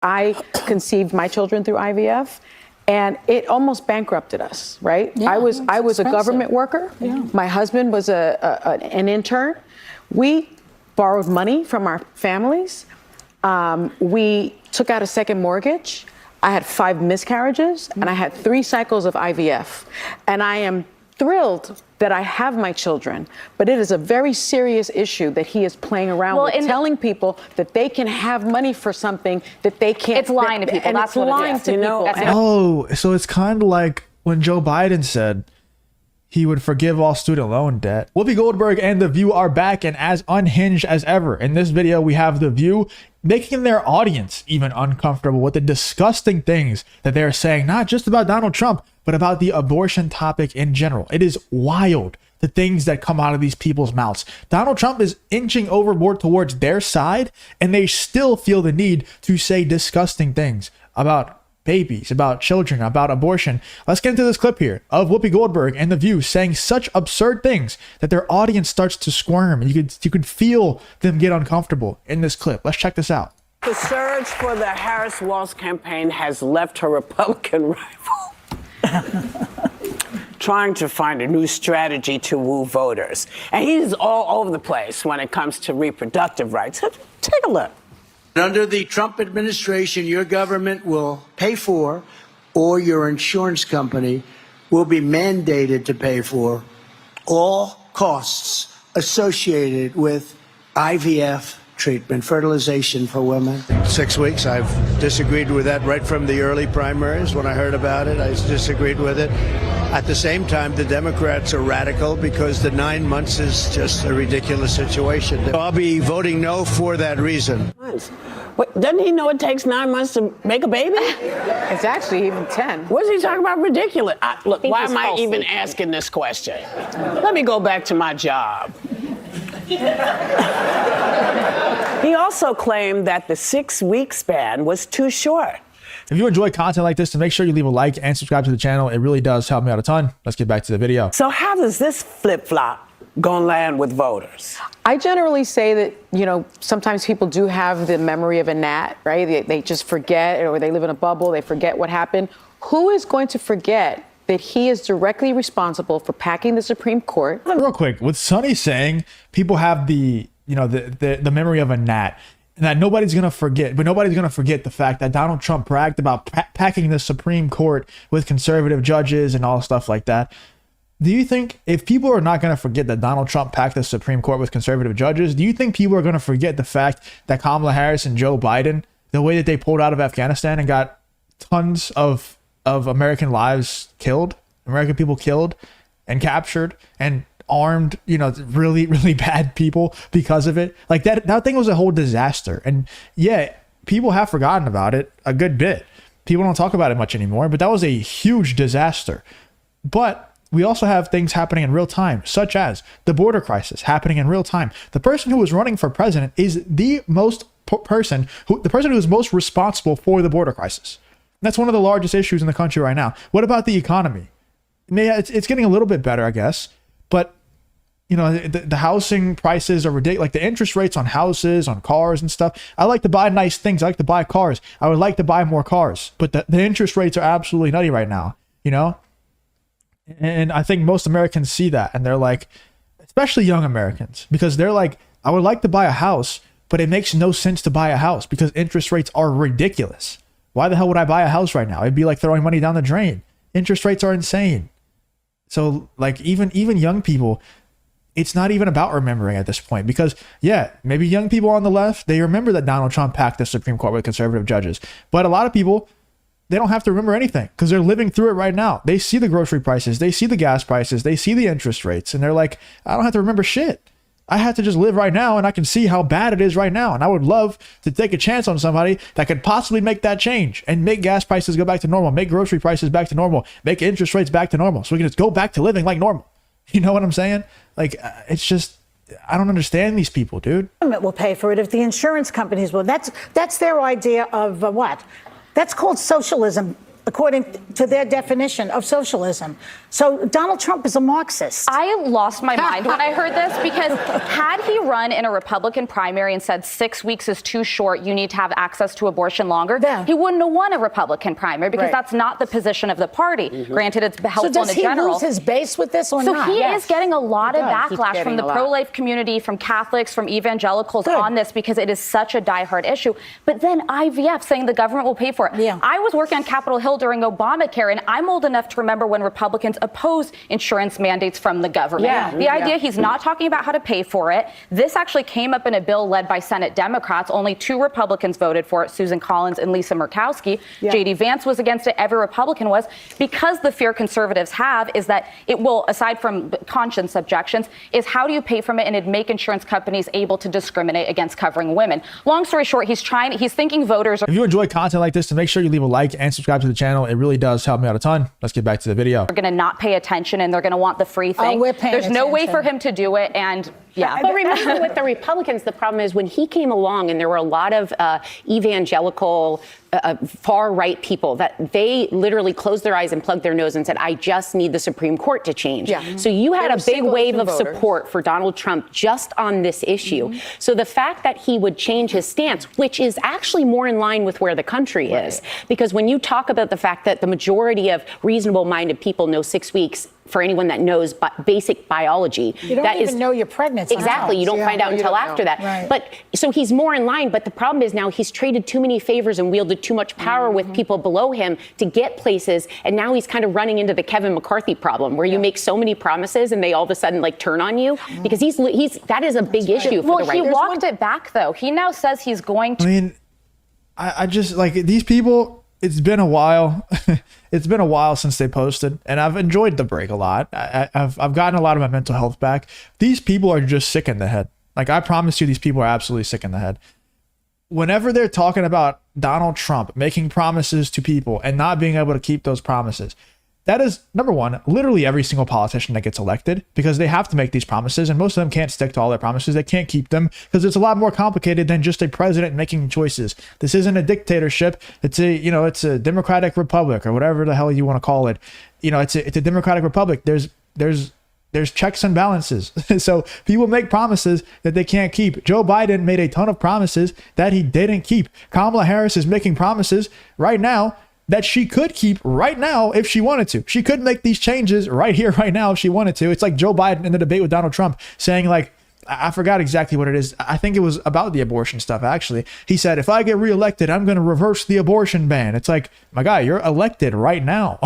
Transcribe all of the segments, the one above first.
I conceived my children through IVF, and it almost bankrupted us, right? Yeah, I was a government worker. Yeah. My husband was an intern. We borrowed money from our families. We took out a second mortgage. I had 5 miscarriages, and I had 3 cycles of IVF. And I am thrilled that I have my children, but it is a very serious issue that he is playing around with, telling people that they can have money for something that they can't. It's lying to people. And that's it's what lying it is. to people. Oh, so it's kind of like when Joe Biden said he would forgive all student loan debt. Whoopi Goldberg and The View are back and as unhinged as ever. In this video, we have The View making their audience even uncomfortable with the disgusting things that they're saying, not just about Donald Trump, but about the abortion topic in general. It is wild, the things that come out of these people's mouths. Donald Trump is inching overboard towards their side, and they still feel the need to say disgusting things about babies, about children, about abortion. Let's get into this clip here of Whoopi Goldberg and The View saying such absurd things that their audience starts to squirm. You could feel them get uncomfortable in this clip. Let's check this out. The surge for the Harris-Walz campaign has left her Republican rival trying to find a new strategy to woo voters. And he's all over the place when it comes to reproductive rights. Take a look. Under the Trump administration, your government will pay for, or your insurance company will be mandated to pay for, all costs associated with IVF treatment, fertilization for women. 6 weeks, I've disagreed with that right from the early primaries. When I heard about it, I disagreed with it. At the same time, the Democrats are radical because the 9 months is just a ridiculous situation. I'll be voting no for that reason. Wait, doesn't he know it takes 9 months to make a baby? It's actually even 10. What's he talking about? Ridiculous. Look, why am I even asking this question? Let me go back to my job. He also claimed that the 6-week span was too short. If you enjoy content like this, then make sure you leave a like and subscribe to the channel. It really does help me out a ton. Let's get back to the video. So how does this flip-flop gonna land with voters? I generally say that, you know, sometimes people do have the memory of a gnat, right? They just forget, or they live in a bubble, they forget what happened. Who is going to forget that he is directly responsible for packing the Supreme Court? Real quick, with Sonny saying people have the memory of a gnat, and that nobody's going to forget, but nobody's going to forget the fact that Donald Trump bragged about packing the Supreme Court with conservative judges and all stuff like that. Do you think if people are not going to forget that Donald Trump packed the Supreme Court with conservative judges, do you think people are going to forget the fact that Kamala Harris and Joe Biden, the way that they pulled out of Afghanistan and got tons of American lives killed, American people killed and captured and armed, you know, really, really bad people because of it? Like that thing was a whole disaster. And yeah, people have forgotten about it a good bit. People don't talk about it much anymore, but that was a huge disaster. But we also have things happening in real time, such as the border crisis happening in real time. The person who was running for president is the person who is most responsible for the border crisis. That's one of the largest issues in the country right now. What about the economy? It's getting a little bit better, I guess, but you know, the housing prices are ridiculous. Like the interest rates on houses, on cars and stuff. I like to buy nice things. I like to buy cars. I would like to buy more cars, but the interest rates are absolutely nutty right now, you know? And I think most Americans see that, and they're like, especially young Americans, because they're like, I would like to buy a house, but it makes no sense to buy a house because interest rates are ridiculous. Why the hell would I buy a house right now? It'd be like throwing money down the drain. Interest rates are insane. So like even young people, it's not even about remembering at this point, because yeah, maybe young people on the left, they remember that Donald Trump packed the Supreme Court with conservative judges. But a lot of people, they don't have to remember anything because they're living through it right now. They see the grocery prices, they see the gas prices, they see the interest rates, and they're like, I don't have to remember shit. I have to just live right now, and I can see how bad it is right now. And I would love to take a chance on somebody that could possibly make that change and make gas prices go back to normal, make grocery prices back to normal, make interest rates back to normal, so we can just go back to living like normal. You know what I'm saying? Like, it's just, I don't understand these people, dude. The government will pay for it if the insurance companies will. That's their idea of what? That's called socialism. according to their definition of socialism. So Donald Trump is a Marxist. I lost my mind when I heard this, because had he run in a Republican primary and said 6 weeks is too short, you need to have access to abortion longer, he wouldn't have won a Republican primary, because that's not the position of the party. Granted, it's helpful So in does the he general. lose his base with this or So not? he is getting a lot of does. He's backlash from getting the a lot. pro-life community, from Catholics, from evangelicals Good. on this, because it is such a diehard issue. But then IVF saying the government will pay for it. Yeah. I was working on Capitol Hill during Obamacare, and I'm old enough to remember when Republicans opposed insurance mandates from the government. Yeah. The idea he's not talking about how to pay for it. This actually came up in a bill led by Senate Democrats. Only 2 Republicans voted for it, Susan Collins and Lisa Murkowski. J.D. Vance was against it. Every Republican was, because the fear conservatives have is that it will, aside from conscience objections, is how do you pay for it, and it'd make insurance companies able to discriminate against covering women. Long story short, he's thinking voters are If you enjoy content like this, to make sure you leave a like and subscribe to the channel. It really does help me out a ton. Let's get back to the video. going to not pay attention, and they're going to want the free thing. we're paying There's no way attention. for him to do it, and But remember, with the Republicans, the problem is when he came along, and there were a lot of evangelical far-right people that they literally closed their eyes and plugged their nose and said, I just need the Supreme Court to change. Yeah. So you had They a were big single wave issue of voters. support for Donald Trump just on this issue. So the fact that he would change his stance, which is actually more in line with where the country is, because when you talk about the fact that the majority of reasonable-minded people know 6 weeks, for anyone that knows basic biology, You don't that even is know you're pregnant. exactly. You don't find out until after that. Right. But so he's more in line. But the problem is now he's traded too many favors and wielded too much power with people below him to get places. And now he's kind of running into the Kevin McCarthy problem, where you make so many promises and they all of a sudden like turn on you, because he's that is a big issue for well, the right. he walked it back though. He now says he's going to. I mean, I just like these people. It's been a while. It's been a while since they posted, and I've enjoyed the break a lot. I've gotten a lot of my mental health back. These people are just sick in the head. Like, I promise you, these people are absolutely sick in the head. Whenever they're talking about Donald Trump making promises to people and not being able to keep those promises, that is, number one, literally every single politician that gets elected, because they have to make these promises, and most of them can't stick to all their promises. They can't keep them, because it's a lot more complicated than just a president making choices. This isn't a dictatorship. It's it's a democratic republic, or whatever the hell you want to call it. It's a democratic republic. There's checks and balances. So people make promises that they can't keep. Joe Biden made a ton of promises that he didn't keep. Kamala Harris is making promises right now that she could keep right now if she wanted to. She could make these changes right here, right now if she wanted to. It's like Joe Biden in the debate with Donald Trump saying, like, I forgot exactly what it is. I think it was about the abortion stuff, actually. He said, if I get reelected, I'm going to reverse the abortion ban. It's like, my guy, you're elected right now.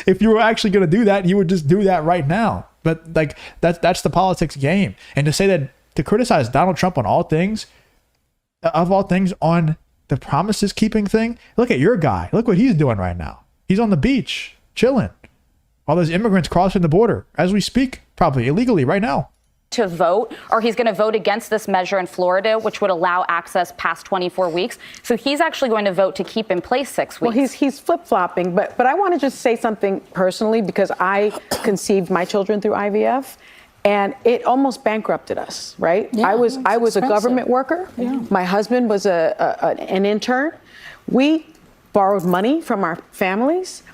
If you were actually going to do that, you would just do that right now. But like, that's the politics game. And to say that, to criticize Donald Trump on all things, of all things, on the promises keeping thing. Look at your guy. Look what he's doing right now. He's on the beach, chilling, while there's immigrants crossing the border as we speak, probably illegally right now. To vote, or he's going to vote against this measure in Florida, which would allow access past 24 weeks. So he's actually going to vote to keep in place 6 weeks. Well, he's flip-flopping, but I want to just say something personally, because I conceived my children through IVF, and it almost bankrupted us, right? Yeah, I was a expensive. government worker. Yeah. My husband was an intern. We borrowed money from our families.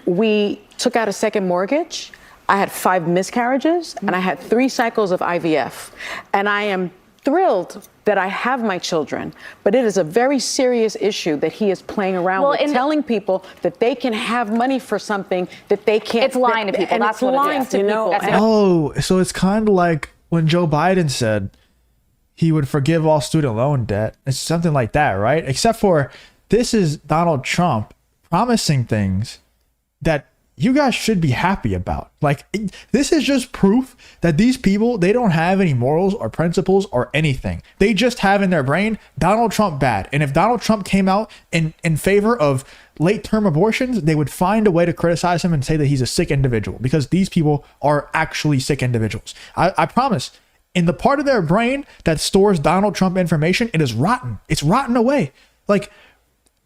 We took out a second mortgage. I had 5 miscarriages, and I had 3 cycles of IVF. And I am thrilled that I have my children, but it is a very serious issue that he is playing around with, telling people that they can have money for something that they can't. It's lying to people. And That's it's what it lying is. to people. That's And- Oh, so it's kind of like when Joe Biden said he would forgive all student loan debt. It's something like that, right? Except for this is Donald Trump promising things that you guys should be happy about. Like, this is just proof that these people, they don't have any morals or principles or anything. They just have in their brain Donald Trump bad. And if Donald Trump came out in favor of late-term abortions, they would find a way to criticize him and say that he's a sick individual, because these people are actually sick individuals. I promise. In the part of their brain that stores Donald Trump information, it is rotten. It's rotten away. Like,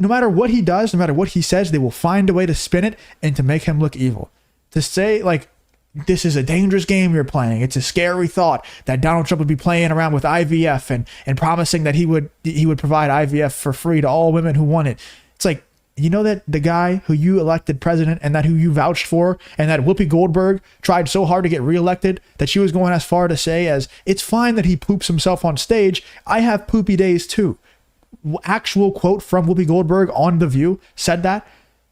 no matter what he does, no matter what he says, they will find a way to spin it and to make him look evil. To say, like, this is a dangerous game you're playing. It's a scary thought that Donald Trump would be playing around with IVF and promising that he would provide IVF for free to all women who want it. It's like, you know that the guy who you elected president and that who you vouched for and that Whoopi Goldberg tried so hard to get reelected that she was going as far to say as it's fine that he poops himself on stage. I have poopy days too. Actual quote from Whoopi Goldberg on The View said that.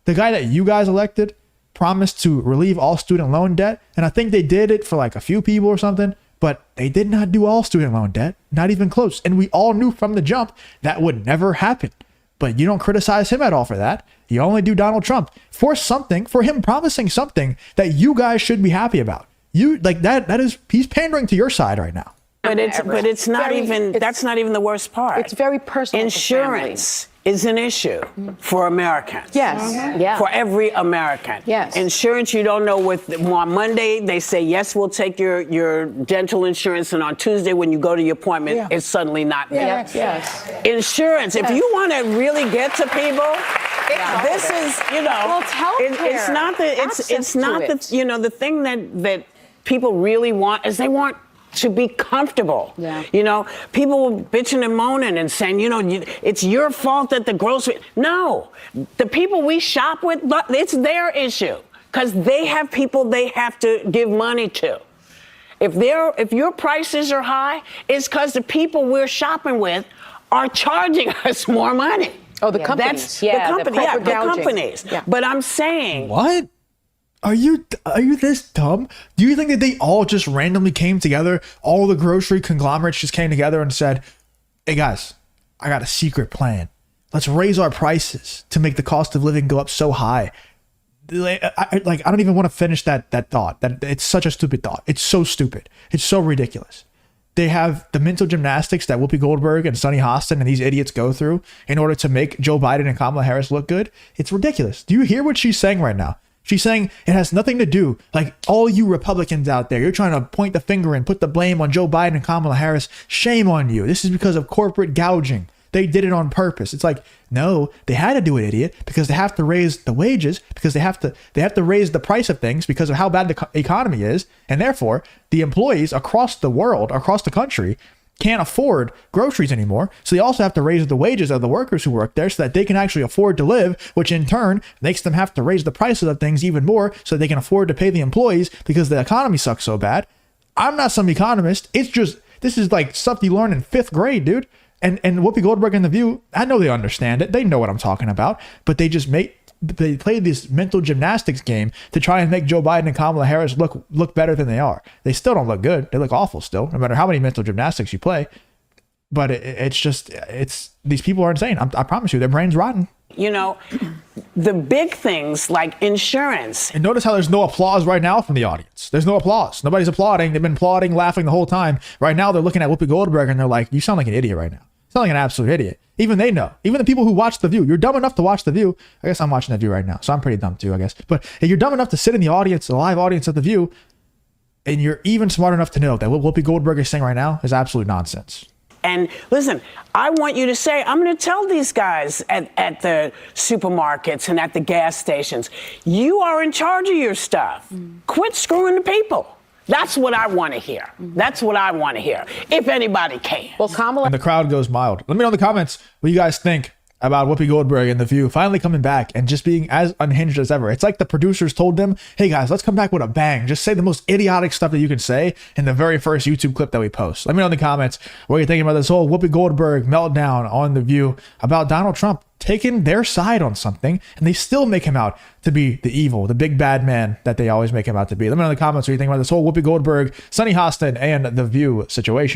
The guy that you guys elected promised to relieve all student loan debt. And I think they did it for like a few people or something, but they did not do all student loan debt, not even close. And we all knew from the jump that would never happen. But you don't criticize him at all for that. You only do Donald Trump for something, for him promising something that you guys should be happy about. You like that is, he's pandering to your side right now. But it's not even, that's not even the worst part. It's very personal. Insurance is an issue for Americans. Yes. Yeah. For every American. Yes. Insurance, you don't know on Monday, they say, yes, we'll take your dental insurance. And on Tuesday, when you go to your appointment, it's suddenly not there. Yes. Insurance, if you want to really get to people, this is, Well, it's healthcare. it's not the, it's not the, the thing that people really want is they want to be comfortable. Yeah. People bitching and moaning and saying, it's your fault that the grocery. No, the people we shop with, it's their issue because they have people they have to give money to. If your prices are high, it's because the people we're shopping with are charging us more money. Oh, the companies. That's the company. corporate The gouging. companies. Yeah. But I'm saying. What? Are you this dumb? Do you think that they all just randomly came together? All the grocery conglomerates just came together and said, hey guys, I got a secret plan. Let's raise our prices to make the cost of living go up so high. I don't even want to finish that thought. That it's such a stupid thought. It's so stupid. It's so ridiculous. They have the mental gymnastics that Whoopi Goldberg and Sunny Hostin and these idiots go through in order to make Joe Biden and Kamala Harris look good. It's ridiculous. Do you hear what she's saying right now? She's saying it has nothing to do, like all you Republicans out there, you're trying to point the finger and put the blame on Joe Biden and Kamala Harris. Shame on you. This is because of corporate gouging. They did it on purpose. It's like, no, they had to do it, idiot, because they have to raise the wages, because they have to raise the price of things because of how bad the economy is. And therefore, the employees across the world, across the country, can't afford groceries anymore. So they also have to raise the wages of the workers who work there so that they can actually afford to live, which in turn makes them have to raise the prices of things even more so they can afford to pay the employees because the economy sucks so bad. I'm not some economist. It's just, this is like stuff you learn in 5th grade, dude. And Whoopi Goldberg and The View, I know they understand it. They know what I'm talking about, but they play this mental gymnastics game to try and make Joe Biden and Kamala Harris look better than they are. They still don't look good. They look awful still, no matter how many mental gymnastics you play. But it's these people are insane. I promise you, their brain's rotten. The big things like insurance. And notice how there's no applause right now from the audience. There's no applause. Nobody's applauding. They've been applauding, laughing the whole time. Right now, they're looking at Whoopi Goldberg and they're like, you sound like an idiot right now. You sound like an absolute idiot. Even they know. Even the people who watch The View. You're dumb enough to watch The View. I guess I'm watching The View right now, so I'm pretty dumb too, I guess. But if you're dumb enough to sit in the audience, the live audience of The View, and you're even smart enough to know that what Whoopi Goldberg is saying right now is absolute nonsense. And listen, I want you to say, I'm going to tell these guys at the supermarkets and at the gas stations, you are in charge of your stuff. Quit screwing the people. That's what I want to hear. That's what I want to hear, if anybody can. Well, Kamala. And the crowd goes mild. Let me know in the comments what you guys think about Whoopi Goldberg and The View finally coming back and just being as unhinged as ever. It's like the producers told them, hey guys, let's come back with a bang. Just say the most idiotic stuff that you can say in the very first YouTube clip that we post. Let me know in the comments what you're thinking about this whole Whoopi Goldberg meltdown on The View about Donald Trump taking their side on something, and they still make him out to be the evil, the big bad man that they always make him out to be. Let me know in the comments what you think about this whole Whoopi Goldberg, Sunny Hostin, and The View situation.